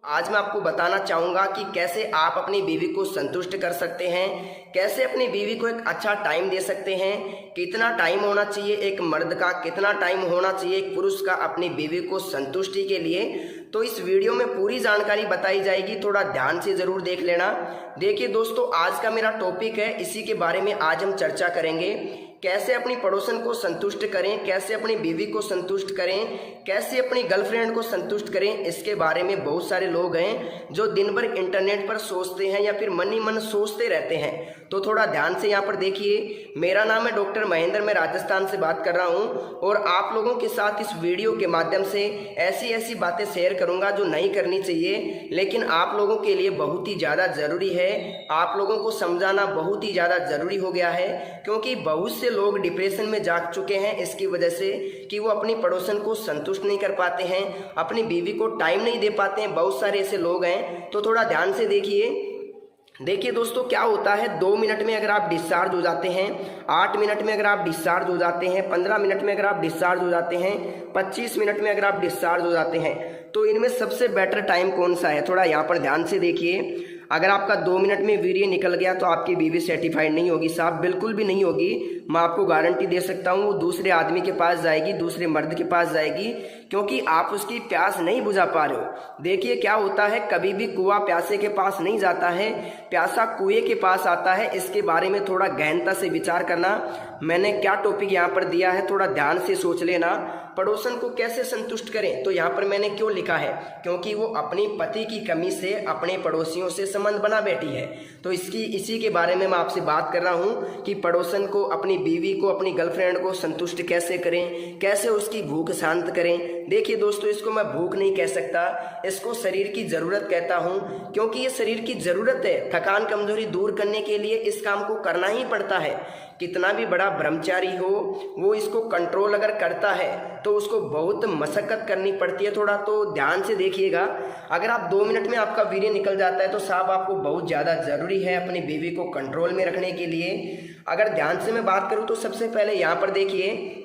आज मैं आपको बताना चाहूँगा कि कैसे आप अपनी बीवी को संतुष्ट कर सकते हैं, कैसे अपनी बीवी को एक अच्छा टाइम दे सकते हैं, कितना टाइम होना चाहिए एक मर्द का, कितना टाइम होना चाहिए एक पुरुष का अपनी बीवी को संतुष्टि के लिए। तो इस वीडियो में पूरी जानकारी बताई जाएगी, थोड़ा ध्यान से ज़रूर देख लेना। देखिए दोस्तों, आज का मेरा टॉपिक है, इसी के बारे में आज हम चर्चा करेंगे। कैसे अपनी पड़ोसन को संतुष्ट करें, कैसे अपनी बीवी को संतुष्ट करें, कैसे अपनी गर्लफ्रेंड को संतुष्ट करें। इसके बारे में बहुत सारे लोग हैं जो दिन भर इंटरनेट पर सोचते हैं या फिर मन ही मन सोचते रहते हैं। तो थोड़ा ध्यान से यहाँ पर देखिए। मेरा नाम है डॉक्टर महेंद्र, मैं राजस्थान से बात कर रहा हूँ और आप लोगों के साथ इस वीडियो के माध्यम से ऐसी ऐसी बातें शेयर करूँगा जो नहीं करनी चाहिए, लेकिन आप लोगों के लिए बहुत ही ज़्यादा ज़रूरी है। आप लोगों को समझाना बहुत ही ज़्यादा ज़रूरी हो गया है, क्योंकि बहुत से लोग डिप्रेशन में जा चुके हैं इसकी वजह से कि वो अपनी पड़ोसन को संतुष्ट नहीं कर पाते हैं, अपनी बीवी को टाइम नहीं दे पाते हैं। बहुत सारे ऐसे लोग हैं, तो थोड़ा ध्यान से देखिए दोस्तों, क्या होता है 2 मिनट में अगर आप डिस्चार्ज हो जाते हैं, 8 मिनट में अगर आप डिस्चार्ज हो जाते हैं, 15 मिनट में अगर आप डिस्चार्ज हो जाते हैं, 25 मिनट में अगर आप डिस्चार्ज हो जाते हैं, तो इनमें सबसे बेटर टाइम कौन सा है? थोड़ा यहाँ पर ध्यान से देखिए। अगर आपका 2 मिनट में वीर्य निकल गया तो आपकी बीवी सेटिस्फाइड नहीं होगी साहब, बिल्कुल भी नहीं होगी। मैं आपको गारंटी दे सकता हूँ, वो दूसरे आदमी के पास जाएगी, दूसरे मर्द के पास जाएगी, क्योंकि आप उसकी प्यास नहीं बुझा पा रहे हो। देखिए क्या होता है, कभी भी कुआं प्यासे के पास नहीं जाता है, प्यासा कुएं के पास आता है। इसके बारे में थोड़ा गहनता से विचार करना। मैंने क्या टॉपिक यहाँ पर दिया है, थोड़ा ध्यान से सोच लेना। पड़ोसन को कैसे संतुष्ट करें, तो यहाँ पर मैंने क्यों लिखा है, क्योंकि वो अपनी पति की कमी से अपने पड़ोसियों से संबंध बना बैठी है। तो इसी के बारे में मैं आपसे बात कर रहा हूँ कि पड़ोसन को, अपनी बीवी को, अपनी गर्लफ्रेंड को संतुष्ट कैसे करें, कैसे उसकी भूख शांत करें। देखिए दोस्तों, इसको मैं भूख नहीं कह सकता, इसको शरीर की ज़रूरत कहता हूँ, क्योंकि ये शरीर की ज़रूरत है। थकान कमजोरी दूर करने के लिए इस काम को करना ही पड़ता है। कितना भी बड़ा ब्रह्मचारी हो, वो इसको कंट्रोल अगर करता है तो उसको बहुत मशक्कत करनी पड़ती है। थोड़ा तो ध्यान से देखिएगा। अगर आप 2 मिनट में आपका वीर्य निकल जाता है तो साहब आपको बहुत ज़्यादा ज़रूरी है अपनी बीवी को कंट्रोल में रखने के लिए। अगर ध्यान से मैं बात करूँ तो सबसे पहले यहाँ पर देखिए,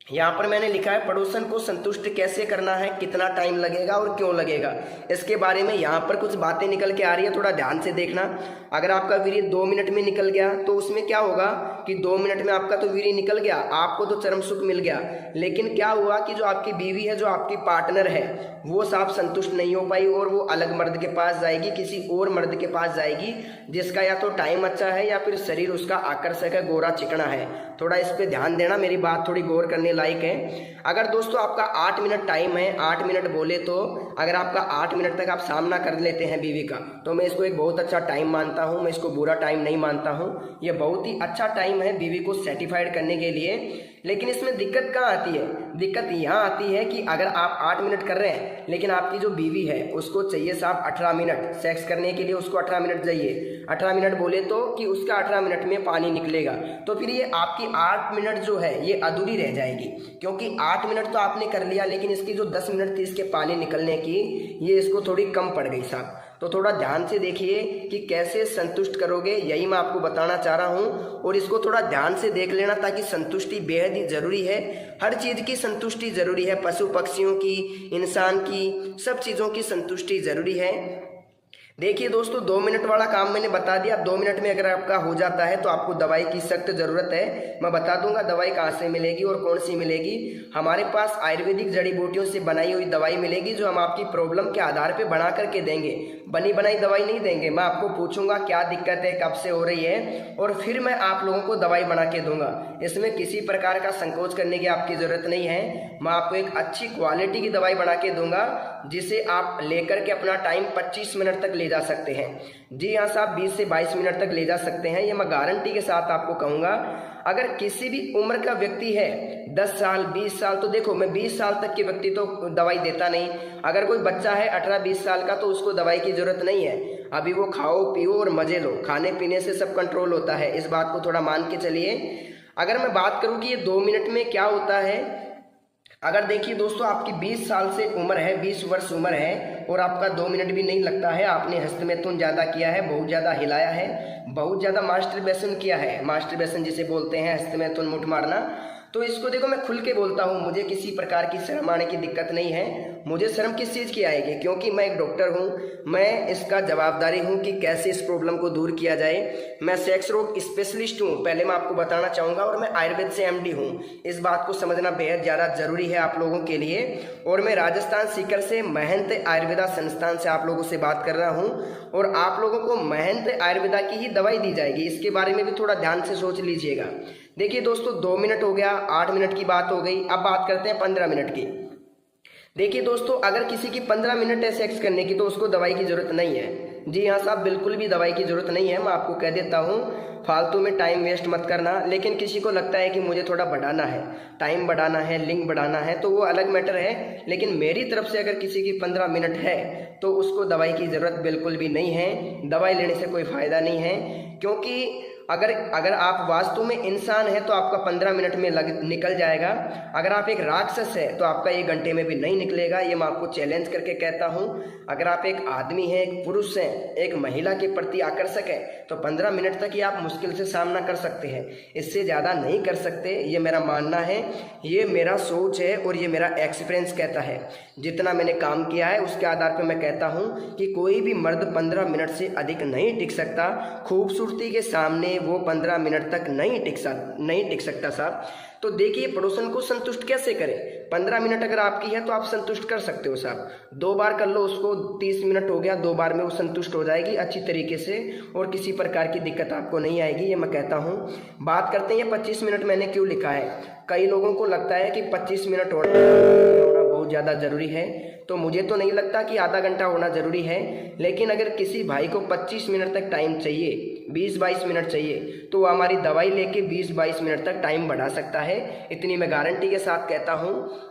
यहाँ पर मैंने लिखा है पड़ोसन को संतुष्ट कैसे करना है, कितना टाइम लगेगा और क्यों लगेगा। इसके बारे में यहाँ पर कुछ बातें निकल के आ रही है, थोड़ा ध्यान से देखना। अगर आपका वीर्य 2 मिनट में निकल गया तो उसमें क्या होगा कि 2 मिनट में आपका तो वीर्य निकल गया, आपको तो चरम सुख मिल गया, लेकिन क्या हुआ कि जो आपकी बीवी है, जो आपकी पार्टनर है, वो साफ संतुष्ट नहीं हो पाई और वो अलग मर्द के पास जाएगी, किसी और मर्द के पास जाएगी जिसका या तो टाइम अच्छा है या फिर शरीर उसका आकर्षक है, गोरा चिकना है। थोड़ा इस पे ध्यान देना, मेरी बात थोड़ी गौर करने लायक है। अगर दोस्तों आपका 8 मिनट टाइम है, 8 मिनट बोले तो अगर आपका 8 मिनट तक आप सामना कर लेते हैं बीवी का, तो मैं इसको एक बहुत अच्छा टाइम मानता हूँ, मैं इसको बुरा टाइम नहीं मानता हूँ। ये बहुत ही अच्छा टाइम है बीवी को सेटिस्फाइड करने के लिए। लेकिन इसमें दिक्कत कहाँ आती है? दिक्कत यहाँ आती है कि अगर आप 8 मिनट कर रहे हैं, लेकिन आपकी जो बीवी है उसको चाहिए साहब 18 मिनट सेक्स करने के लिए, उसको 18 मिनट चाहिए। 18 मिनट बोले तो कि उसका 18 मिनट में पानी निकलेगा, तो फिर ये आपकी 8 मिनट जो है ये अधूरी रह जाएगी, क्योंकि 8 मिनट तो आपने कर लिया, लेकिन इसकी जो 10 मिनट थी इसके पानी निकलने की, ये इसको थोड़ी कम पड़ गई साहब। तो थोड़ा ध्यान से देखिए कि कैसे संतुष्ट करोगे, यही मैं आपको बताना चाह रहा हूँ। और इसको थोड़ा ध्यान से देख लेना, ताकि संतुष्टि बेहद ही ज़रूरी है। हर चीज़ की संतुष्टि ज़रूरी है, पशु पक्षियों की, इंसान की, सब चीज़ों की संतुष्टि ज़रूरी है। देखिए दोस्तों, 2 मिनट वाला काम मैंने बता दिया। 2 मिनट में अगर आपका हो जाता है तो आपको दवाई की सख्त ज़रूरत है। मैं बता दूंगा दवाई कहाँ से मिलेगी और कौन सी मिलेगी। हमारे पास आयुर्वेदिक जड़ी बूटियों से बनाई हुई दवाई मिलेगी, जो हम आपकी प्रॉब्लम के आधार पे बना करके देंगे। बनी बनाई दवाई नहीं देंगे। मैं आपको पूछूंगा क्या दिक्कत है, कब से हो रही है, और फिर मैं आप लोगों को दवाई बना के दूंगा। इसमें किसी प्रकार का संकोच करने की आपकी ज़रूरत नहीं है। मैं आपको एक अच्छी क्वालिटी की दवाई बना के दूंगा, जिसे आप लेकर के अपना टाइम 25 मिनट तक ले जा सकते हैं। जी हाँ साहब, 20 से 22 मिनट तक ले जा सकते हैं, ये मैं गारंटी के साथ आपको कहूँगा। अगर किसी भी उम्र का व्यक्ति है, 10 साल 20 साल, तो देखो मैं 20 साल तक के व्यक्ति तो दवाई देता नहीं। अगर कोई बच्चा है 18-20 साल का, तो उसको दवाई की ज़रूरत नहीं है। अभी वो खाओ पियो और मज़े लो, खाने पीने से सब कंट्रोल होता है, इस बात को थोड़ा मान के चलिए। अगर मैं बात करूँ कि ये 2 मिनट में क्या होता है, अगर देखिए दोस्तों आपकी 20 साल से उम्र है, 20 वर्ष उम्र है, और आपका 2 मिनट भी नहीं लगता है, आपने हस्तमैथुन ज़्यादा किया है, बहुत ज़्यादा हिलाया है, बहुत ज़्यादा मास्टरबेशन किया है, मास्टरबेशन जिसे बोलते हैं हस्तमैथुन मुठ मारना, तो इसको देखो मैं खुल के बोलता हूँ, मुझे किसी प्रकार की शर्म आने की दिक्कत नहीं है। मुझे शर्म किस चीज़ की आएगी, क्योंकि मैं एक डॉक्टर हूँ, मैं इसका जवाबदारी हूँ कि कैसे इस प्रॉब्लम को दूर किया जाए। मैं सेक्स रोग स्पेशलिस्ट हूँ, पहले मैं आपको बताना चाहूँगा, और मैं आयुर्वेद से MD हूँ। इस बात को समझना बेहद ज़्यादा ज़रूरी है आप लोगों के लिए। और मैं राजस्थान सीकर से महंत आयुर्वेदा संस्थान से आप लोगों से बात कर रहा हूँ, और आप लोगों को महंत आयुर्वेदा की ही दवाई दी जाएगी। इसके बारे में भी थोड़ा ध्यान से सोच लीजिएगा। देखिए दोस्तों, 2 मिनट हो गया, 8 मिनट की बात हो गई, अब बात करते हैं 15 मिनट की। देखिए दोस्तों, अगर किसी की 15 मिनट है सेक्स करने की तो उसको दवाई की ज़रूरत नहीं है। जी हाँ साहब, बिल्कुल भी दवाई की ज़रूरत नहीं है। मैं आपको कह देता हूँ, फालतू में टाइम वेस्ट मत करना। लेकिन किसी को लगता है कि मुझे थोड़ा बढ़ाना है, टाइम बढ़ाना है, लिंक बढ़ाना है, तो वो अलग मैटर है। लेकिन मेरी तरफ से अगर किसी की 15 मिनट है तो उसको दवाई की ज़रूरत बिल्कुल भी नहीं है। दवाई लेने से कोई फ़ायदा नहीं है, क्योंकि अगर आप वास्तव में इंसान हैं तो आपका 15 मिनट में निकल जाएगा। अगर आप एक राक्षस है तो आपका 1 घंटे में भी नहीं निकलेगा। ये मैं आपको चैलेंज करके कहता हूँ। अगर आप एक आदमी हैं, एक पुरुष हैं, एक महिला के प्रति आकर्षक है, तो 15 मिनट तक ही आप मुश्किल से सामना कर सकते हैं। इससे ज़्यादा नहीं कर सकते, ये मेरा मानना है, ये मेरा सोच है और ये मेरा एक्सपीरियंस कहता है। जितना मैंने काम किया है उसके आधार पर मैं कहता हूँ कि कोई भी मर्द 15 मिनट से अधिक नहीं टिक सकता। खूबसूरती के सामने वो 15 मिनट तक नहीं टिक सकता साहब। तो देखिए, पड़ोसन को संतुष्ट कैसे करें। 15 मिनट अगर आपकी है तो आप संतुष्ट कर सकते हो साहब। 2 बार कर लो उसको, 30 मिनट हो गया, 2 बार में वो संतुष्ट हो जाएगी अच्छी तरीके से, और किसी प्रकार की दिक्कत आपको नहीं आएगी, ये मैं कहता हूँ। बात करते हैं 25 मिनट मैंने क्यों लिखा है। कई लोगों को लगता है कि 25 मिनट होना बहुत ज़्यादा ज़रूरी है, तो मुझे तो नहीं लगता कि आधा घंटा होना ज़रूरी है। लेकिन अगर किसी भाई को 25 मिनट तक टाइम चाहिए, 20-22 मिनट चाहिए, तो वो हमारी दवाई लेके 20-22 मिनट तक टाइम बढ़ा सकता है। इतनी मैं गारंटी के साथ कहता हूँ।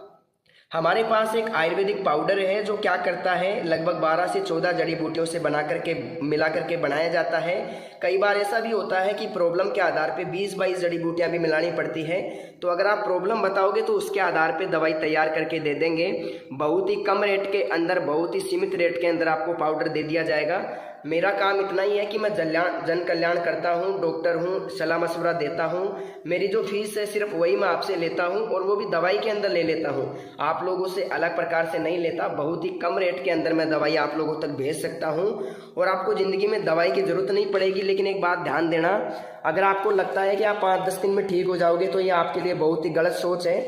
हमारे पास एक आयुर्वेदिक पाउडर है जो क्या करता है, लगभग 12 से 14 जड़ी बूटियों से मिला करके बनाया जाता है। कई बार ऐसा भी होता है कि प्रॉब्लम के आधार पे 20-22 जड़ी बूटियाँ भी मिलानी पड़ती है। तो अगर आप प्रॉब्लम बताओगे तो उसके आधार पे दवाई तैयार करके दे देंगे। बहुत ही कम रेट के अंदर, बहुत ही सीमित रेट के अंदर आपको पाउडर दे दिया जाएगा। मेरा काम इतना ही है कि मैं जन कल्याण करता हूँ, डॉक्टर हूँ, सलाह मशवरा देता हूँ। मेरी जो फीस है सिर्फ वही मैं आपसे लेता हूँ, और वो भी दवाई के अंदर ले लेता हूँ। आप लोगों से अलग प्रकार से नहीं लेता। बहुत ही कम रेट के अंदर मैं दवाई आप लोगों तक भेज सकता हूँ, और आपको ज़िंदगी में दवाई की ज़रूरत नहीं पड़ेगी। लेकिन एक बात ध्यान देना, अगर आपको लगता है कि आप 5-10 दिन में ठीक हो जाओगे तो ये आपके लिए बहुत ही गलत सोच है।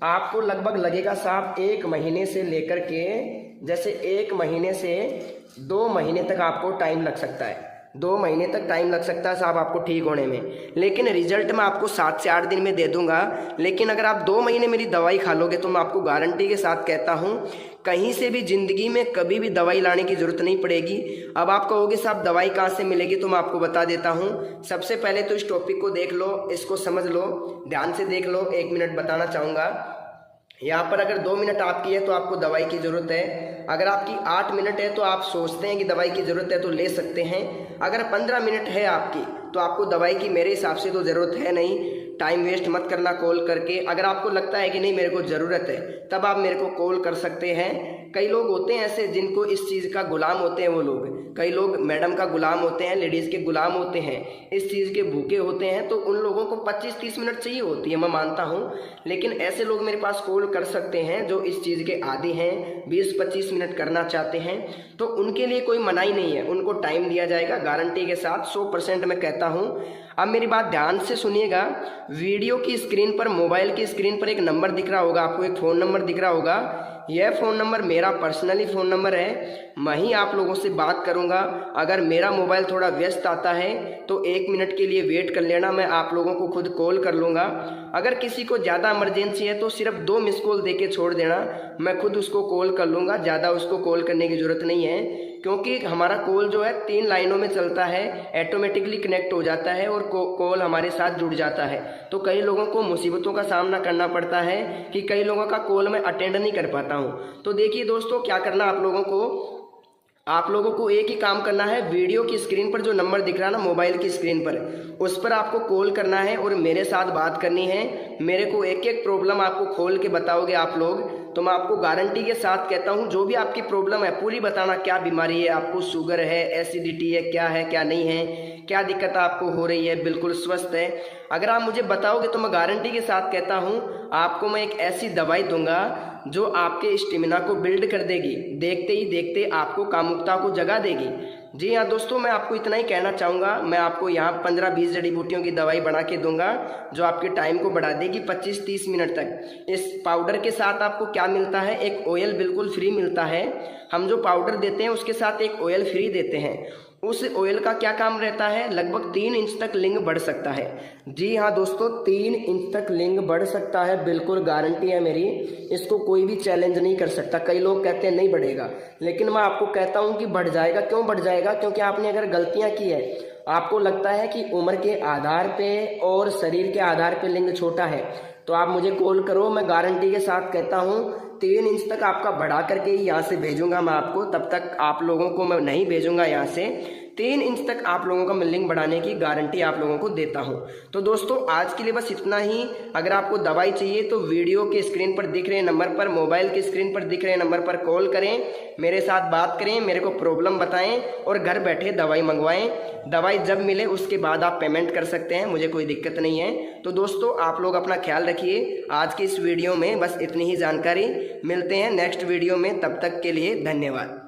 आपको लगभग लगेगा साहब 1 महीने से लेकर के, जैसे 1 महीने से 2 महीने तक आपको टाइम लग सकता है। 2 महीने तक टाइम लग सकता है साहब आपको ठीक होने में। लेकिन रिजल्ट मैं आपको 7 से 8 दिन में दे दूंगा। लेकिन अगर आप 2 महीने मेरी दवाई खा लोगे तो मैं आपको गारंटी के साथ कहता हूँ, कहीं से भी ज़िंदगी में कभी भी दवाई लाने की ज़रूरत नहीं पड़ेगी। अब आप कहोगे साहब दवाई कहाँ से मिलेगी, तो मैं आपको बता देता हूँ। सबसे पहले तो इस टॉपिक को देख लो, इसको समझ लो, ध्यान से देख लो। 1 मिनट बताना चाहूँगा। यहाँ पर अगर 2 मिनट आपकी है तो आपको दवाई की ज़रूरत है। अगर आपकी 8 मिनट है तो आप सोचते हैं कि दवाई की ज़रूरत है तो ले सकते हैं। अगर 15 मिनट है आपकी तो आपको दवाई की मेरे हिसाब से तो ज़रूरत है नहीं। टाइम वेस्ट मत करना कॉल करके। अगर आपको लगता है कि नहीं मेरे को ज़रूरत है, तब आप मेरे को कॉल कर सकते हैं। कई लोग होते हैं ऐसे जिनको इस चीज़ का गुलाम होते हैं वो लोग। कई लोग मैडम का गुलाम होते हैं, लेडीज़ के गुलाम होते हैं, इस चीज़ के भूखे होते हैं। तो उन लोगों को 25-30 मिनट चाहिए होती है, मैं मानता हूँ। लेकिन ऐसे लोग मेरे पास कॉल कर सकते हैं जो इस चीज़ के आदी हैं, 20-25 मिनट करना चाहते हैं। तो उनके लिए कोई मनाही नहीं है, उनको टाइम दिया जाएगा गारंटी के साथ, 100% मैं कहता हूँ। अब मेरी बात ध्यान से सुनिएगा। वीडियो की स्क्रीन पर, मोबाइल की स्क्रीन पर एक नंबर दिख रहा होगा आपको, एक फ़ोन नंबर दिख रहा होगा। यह फ़ोन नंबर मेरा पर्सनली फ़ोन नंबर है। मैं ही आप लोगों से बात करूंगा। अगर मेरा मोबाइल थोड़ा व्यस्त आता है तो 1 मिनट के लिए वेट कर लेना, मैं आप लोगों को खुद कॉल कर लूँगा। अगर किसी को ज़्यादा इमरजेंसी है तो सिर्फ 2 मिस कॉल दे के छोड़ देना, मैं खुद उसको कॉल कर लूँगा। ज़्यादा उसको कॉल करने की ज़रूरत नहीं है, क्योंकि हमारा कॉल जो है 3 लाइनों में चलता है, ऑटोमेटिकली कनेक्ट हो जाता है और कॉल हमारे साथ जुड़ जाता है। तो कई लोगों को मुसीबतों का सामना करना पड़ता है कि कई लोगों का कॉल मैं अटेंड नहीं कर पाता हूँ। तो देखिए दोस्तों, क्या करना आप लोगों को एक ही काम करना है। वीडियो की स्क्रीन पर जो नंबर दिख रहा है ना, मोबाइल की स्क्रीन पर, उस पर आपको कॉल करना है और मेरे साथ बात करनी है। मेरे को एक एक प्रॉब्लम आपको खोल के बताओगे आप लोग, तो मैं आपको गारंटी के साथ कहता हूँ जो भी आपकी प्रॉब्लम है पूरी बताना, क्या बीमारी है आपको, शुगर है, एसिडिटी है, क्या है क्या नहीं है, क्या दिक्कत आपको हो रही है, बिल्कुल स्वस्थ है। अगर आप मुझे बताओगे तो मैं गारंटी के साथ कहता हूँ आपको मैं एक ऐसी दवाई दूंगा जो आपके स्टेमिना को बिल्ड कर देगी, देखते ही देखते आपको कामुकता को जगा देगी। जी हाँ दोस्तों, मैं आपको इतना ही कहना चाहूँगा। मैं आपको यहाँ 15-20 जड़ी बूटियों की दवाई बना के दूंगा जो आपके टाइम को बढ़ा देगी 25-30 मिनट तक। इस पाउडर के साथ आपको क्या मिलता है, एक ऑयल बिल्कुल फ्री मिलता है। हम जो पाउडर देते हैं उसके साथ एक ऑयल फ्री देते हैं। उस ऑयल का क्या काम रहता है, लगभग 3 इंच तक लिंग बढ़ सकता है। जी हाँ दोस्तों, 3 इंच तक लिंग बढ़ सकता है, बिल्कुल गारंटी है मेरी। इसको कोई भी चैलेंज नहीं कर सकता। कई लोग कहते हैं नहीं बढ़ेगा, लेकिन मैं आपको कहता हूँ कि बढ़ जाएगा। क्यों बढ़ जाएगा? क्योंकि आपने अगर गलतियाँ की है, आपको लगता है कि उम्र के आधार पे और शरीर के आधार पे लिंग छोटा है, तो आप मुझे कॉल करो। मैं गारंटी के साथ कहता हूँ 3 इंच तक आपका बढ़ा करके ही यहाँ से भेजूंगा मैं आपको। तब तक आप लोगों को मैं नहीं भेजूंगा यहाँ से। 3 इंच तक आप लोगों का मैं लिंग बढ़ाने की गारंटी आप लोगों को देता हूँ। तो दोस्तों आज के लिए बस इतना ही। अगर आपको दवाई चाहिए तो वीडियो के स्क्रीन पर दिख रहे नंबर पर, मोबाइल के स्क्रीन पर दिख रहे नंबर पर कॉल करें, मेरे साथ बात करें, मेरे को प्रॉब्लम बताएं और घर बैठे दवाई मंगवाएं। दवाई जब मिले उसके बाद आप पेमेंट कर सकते हैं, मुझे कोई दिक्कत नहीं है। तो दोस्तों आप लोग अपना ख्याल रखिए। आज की इस वीडियो में बस इतनी ही जानकारी। मिलते हैं नेक्स्ट वीडियो में, तब तक के लिए धन्यवाद।